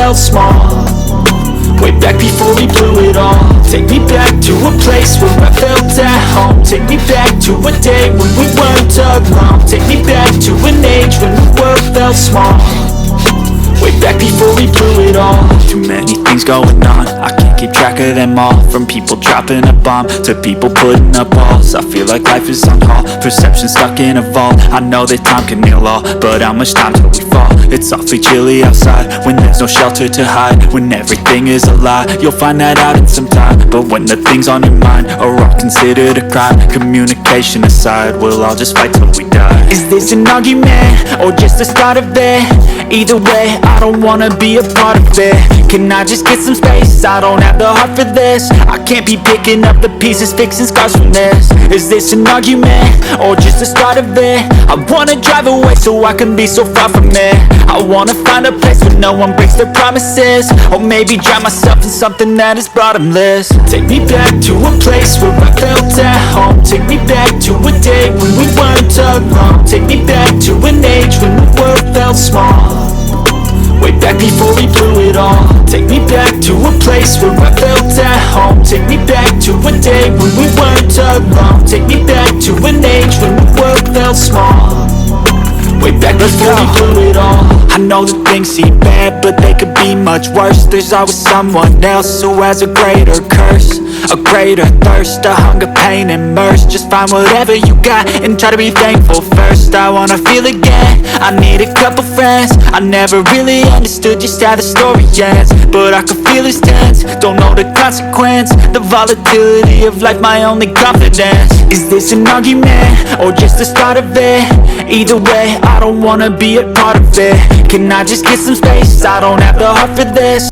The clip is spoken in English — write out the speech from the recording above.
felt small. Way back before we blew it all. Take me back to a place where I felt at home. Take me back to a day when we weren't alone. Take me back to an age when the world felt small. Way back before we blew it all. Too many things going on, I can't keep track of them all. From people dropping a bomb to people putting up walls. I feel like life is on hold, perception stuck in a vault. I know that time can heal all, but how much time till we fall? It's awfully chilly outside when there's no shelter to hide. When everything is a lie, you'll find that out in some time. But when the things on your mind are all considered a crime, communication aside, we'll all just fight till we die. Is this an argument or just the start of it? Either way, I don't wanna be a part of it. Can I just get some space? I don't have the heart for this. I can't be picking up the pieces, fixing scars from this. Is this an argument or just the start of it? I wanna drive away so I can be so far from it. I wanna find a place where no one breaks their promises. Or maybe drown myself in something that is bottomless. Take me back to a place where I felt at home. Take me back to a day when we weren't alone. Take me back to an age when the world felt small. Way back before we blew it all. Take me back to a place where I felt at home. Take me back to a day when we weren't alone. Take me back to an age when the world felt small. Way back before we blew it all. I know that things seem bad, but they could be much worse. There's always someone else who has a greater curse, a greater thirst, a hunger, pain, and mercy. Just find whatever you got and try to be thankful first. I wanna feel again, I need a couple friends. I never really understood just how the story ends, but I can feel it's tense, don't know the consequence. The volatility of life, my only confidence. Is this an argument or just the start of it? Either way, I don't wanna be a part of it. Can I just get some space? I don't have the heart for this.